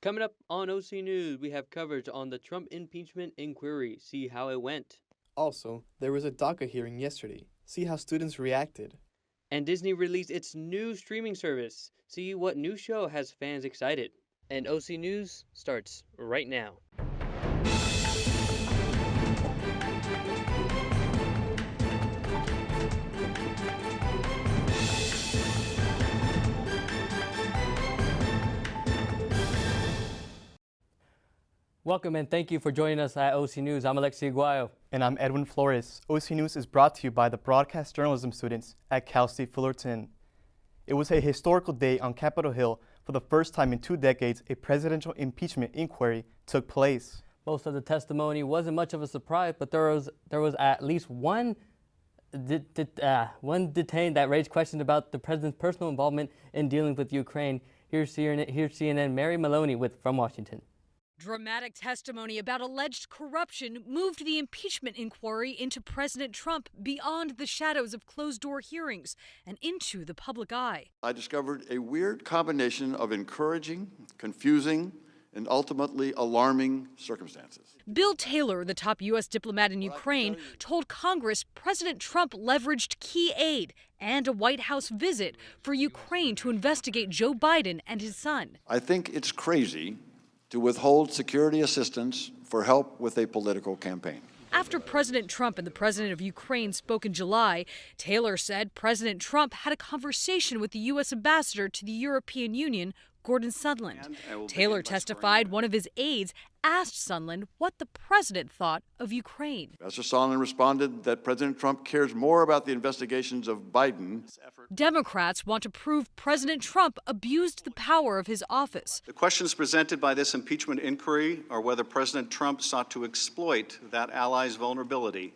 Coming up on OC News, we have coverage on the Trump impeachment inquiry. See how it went. Also, there was a DACA hearing yesterday. See how students reacted. And Disney released its new streaming service. See what new show has fans excited. And OC News starts right now. Welcome and thank you for joining us at OC News. I'm Alexi Aguayo. And I'm Edwin Flores. OC News is brought to you by the broadcast journalism students at Cal State Fullerton. It was a historical day on Capitol Hill. For the first time in 2 decades, a presidential impeachment inquiry took place. Most of the testimony wasn't much of a surprise, but there was at least one detained that raised questions about the president's personal involvement in dealing with Ukraine. Here's CNN Mary Maloney from Washington. Dramatic testimony about alleged corruption moved the impeachment inquiry into President Trump beyond the shadows of closed-door hearings and into the public eye. I discovered a weird combination of encouraging, confusing, and ultimately alarming circumstances. Bill Taylor, the top U.S. diplomat in Ukraine, told Congress President Trump leveraged key aid and a White House visit for Ukraine to investigate Joe Biden and his son. I think it's crazy to withhold security assistance for help with a political campaign. After President Trump and the president of Ukraine spoke in July, Taylor said President Trump had a conversation with the U.S. ambassador to the European Union, Gordon Sondland. Taylor testified one of his aides asked Sondland what the president thought of Ukraine. Ambassador Sondland responded that President Trump cares more about the investigations of Biden. Democrats want to prove President Trump abused the power of his office. The questions presented by this impeachment inquiry are whether President Trump sought to exploit that ally's vulnerability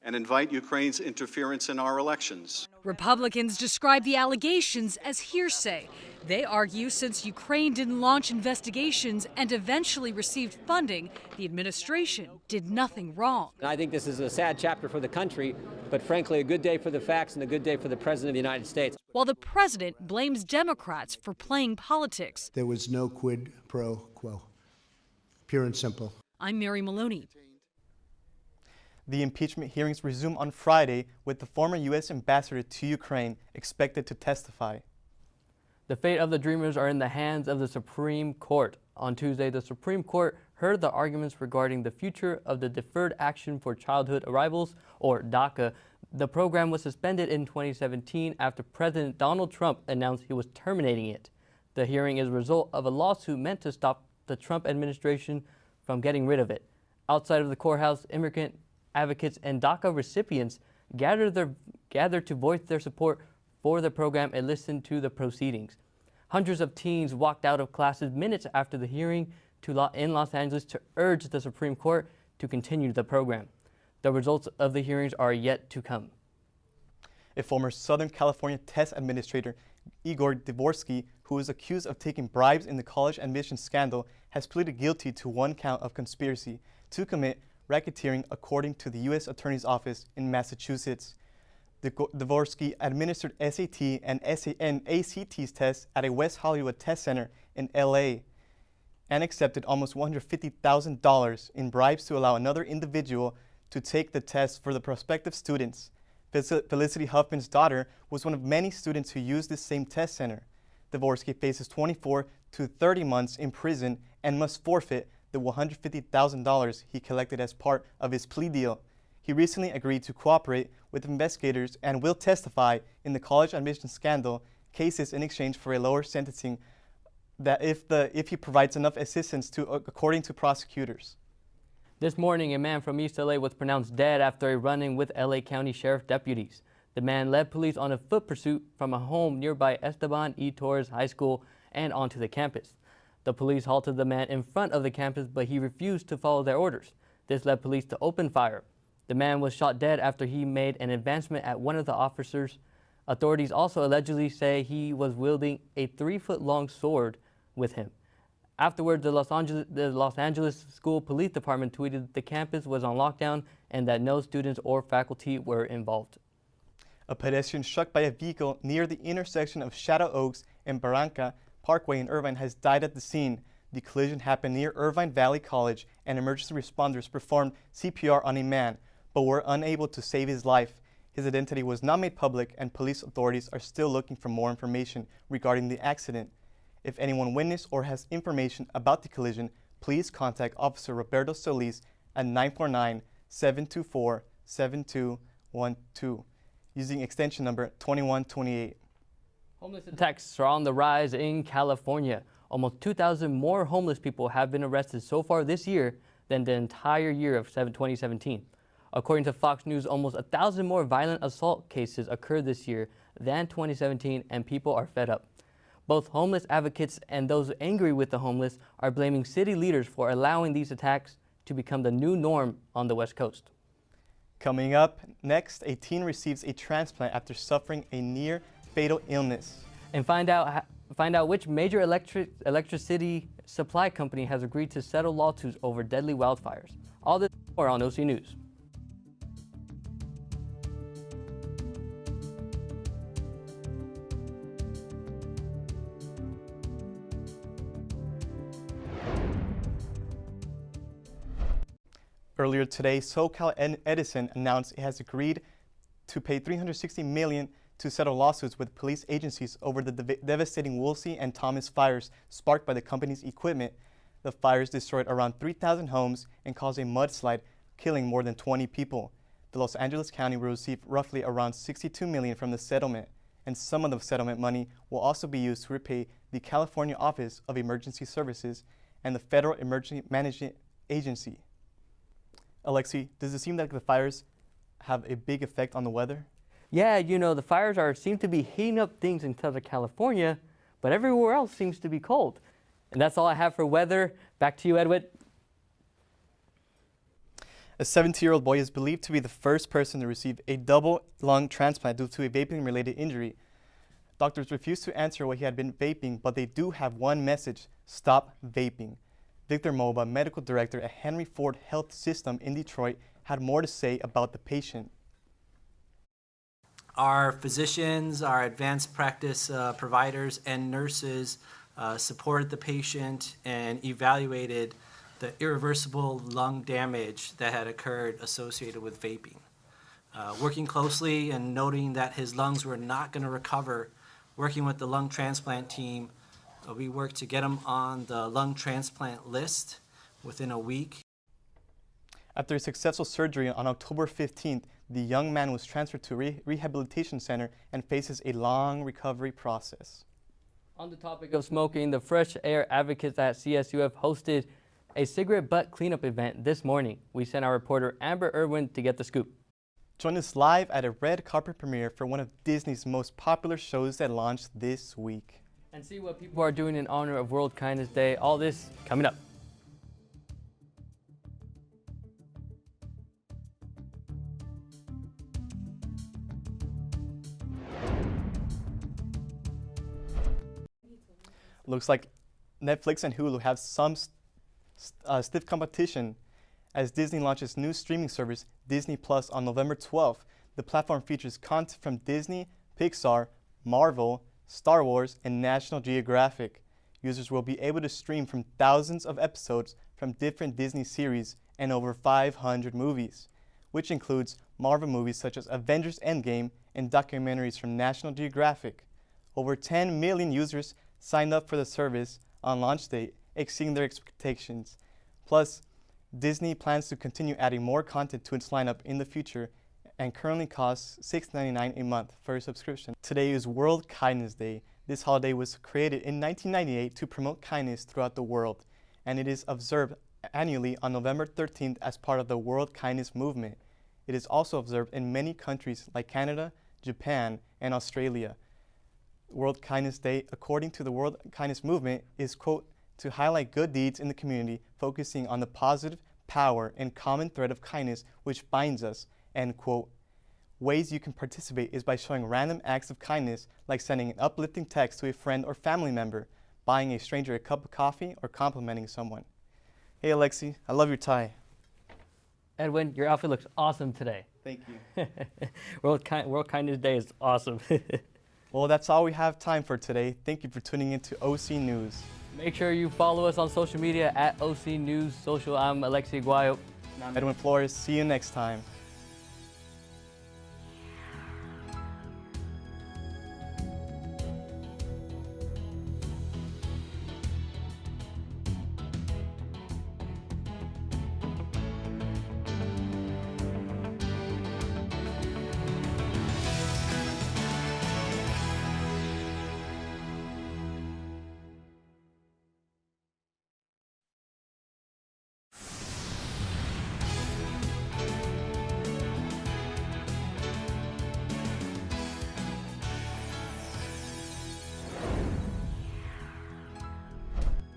and invite Ukraine's interference in our elections. Republicans describe the allegations as hearsay. They argue since Ukraine didn't launch investigations and eventually received funding, the administration did nothing wrong. I think this is a sad chapter for the country, but frankly, a good day for the facts and a good day for the President of the United States. While the president blames Democrats for playing politics. There was no quid pro quo. Pure and simple. I'm Mary Maloney. The impeachment hearings resume on Friday with the former U.S. ambassador to Ukraine expected to testify. The fate of the Dreamers are in the hands of the Supreme Court. On Tuesday, the Supreme Court heard the arguments regarding the future of the Deferred Action for Childhood Arrivals, or DACA. The program was suspended in 2017 after President Donald Trump announced he was terminating it. The hearing is a result of a lawsuit meant to stop the Trump administration from getting rid of it. Outside of the courthouse, immigrant advocates and DACA recipients gathered to voice their support for the program and listen to the proceedings. Hundreds of teens walked out of classes minutes after the hearing in Los Angeles to urge the Supreme Court to continue the program. The results of the hearings are yet to come. A former Southern California test administrator, Igor Dvorsky, who is accused of taking bribes in the college admissions scandal, has pleaded guilty to 1 count of conspiracy to commit racketeering, according to the U.S. Attorney's Office in Massachusetts. Dvorsky administered SAT and ACT tests at a West Hollywood test center in L.A. and accepted almost $150,000 in bribes to allow another individual to take the test for the prospective students. Felicity Huffman's daughter was one of many students who used this same test center. Dvorsky faces 24 to 30 months in prison and must forfeit the $150,000 he collected as part of his plea deal. He recently agreed to cooperate with investigators and will testify in the college admissions scandal cases in exchange for a lower sentencing that if he provides enough assistance according to prosecutors. This morning, a man from East LA was pronounced dead after a run-in with LA County Sheriff deputies. The man led police on a foot pursuit from a home nearby Esteban E. Torres High School and onto the campus. The police halted the man in front of the campus, but he refused to follow their orders. This led police to open fire. The man was shot dead after he made an advancement at one of the officers. Authorities also allegedly say he was wielding a 3-foot-long sword with him. Afterwards, the Los Angeles School Police Department tweeted the campus was on lockdown and that no students or faculty were involved. A pedestrian struck by a vehicle near the intersection of Shadow Oaks and Barranca Parkway in Irvine has died at the scene. The collision happened near Irvine Valley College, and emergency responders performed CPR on a man, but were unable to save his life. His identity was not made public, and police authorities are still looking for more information regarding the accident. If anyone witnessed or has information about the collision, please contact Officer Roberto Solis at 949-724-7212 using extension number 2128. Homeless attacks are on the rise in California. Almost 2,000 more homeless people have been arrested so far this year than the entire year of 2017. According to Fox News, almost 1,000 more violent assault cases occurred this year than 2017, and people are fed up. Both homeless advocates and those angry with the homeless are blaming city leaders for allowing these attacks to become the new norm on the West Coast. Coming up next, a teen receives a transplant after suffering a near-fatal illness. And find out which major electricity supply company has agreed to settle lawsuits over deadly wildfires. All this and more on OC News. Earlier today, SoCal Edison announced it has agreed to pay $360 million to settle lawsuits with police agencies over the devastating Woolsey and Thomas fires sparked by the company's equipment. The fires destroyed around 3,000 homes and caused a mudslide, killing more than 20 people. The Los Angeles County will receive roughly around $62 million from the settlement, and some of the settlement money will also be used to repay the California Office of Emergency Services and the Federal Emergency Management Agency. Alexi, does it seem like the fires have a big effect on the weather? Yeah, you know, the fires seem to be heating up things in Southern California, but everywhere else seems to be cold. And that's all I have for weather. Back to you, Edwin. A 70-year-old boy is believed to be the first person to receive a double lung transplant due to a vaping-related injury. Doctors refused to answer what he had been vaping, but they do have one message: stop vaping. Victor Moba, medical director at Henry Ford Health System in Detroit, had more to say about the patient. Our physicians, our advanced practice providers, and nurses supported the patient and evaluated the irreversible lung damage that had occurred associated with vaping. Working closely and noting that his lungs were not going to recover, working with the lung transplant team, we worked to get him on the lung transplant list within a week. After a successful surgery on October 15th, the young man was transferred to a rehabilitation center and faces a long recovery process. On the topic of smoking, the Fresh Air Advocates at CSUF hosted a cigarette butt cleanup event this morning. We sent our reporter Amber Irwin to get the scoop. Join us live at a red carpet premiere for one of Disney's most popular shows that launched this week. And see what people are doing in honor of World Kindness Day. All this coming up. Looks like Netflix and Hulu have some stiff competition as Disney launches new streaming service, Disney Plus, on November 12th. The platform features content from Disney, Pixar, Marvel, Star Wars, and National Geographic. Users will be able to stream from thousands of episodes from different Disney series and over 500 movies, which includes Marvel movies such as Avengers Endgame and documentaries from National Geographic. Over 10 million users signed up for the service on launch date, exceeding their expectations. Plus, Disney plans to continue adding more content to its lineup in the future and currently costs $6.99 a month for a subscription. Today is World Kindness Day. This holiday was created in 1998 to promote kindness throughout the world, and it is observed annually on November 13th as part of the World Kindness Movement. It is also observed in many countries like Canada, Japan, and Australia. World Kindness Day, according to the World Kindness Movement, is, quote, to highlight good deeds in the community, focusing on the positive power and common thread of kindness which binds us, end quote. Ways you can participate is by showing random acts of kindness, like sending an uplifting text to a friend or family member, buying a stranger a cup of coffee, or complimenting someone. Hey Alexi, I love your tie. Edwin, your outfit looks awesome today. Thank you. World Kindness Day is awesome. Well, that's all we have time for today. Thank you for tuning in to OC News. Make sure you follow us on social media at OC News Social. I'm Alexi Guayo. And I'm Edwin Flores. See you next time.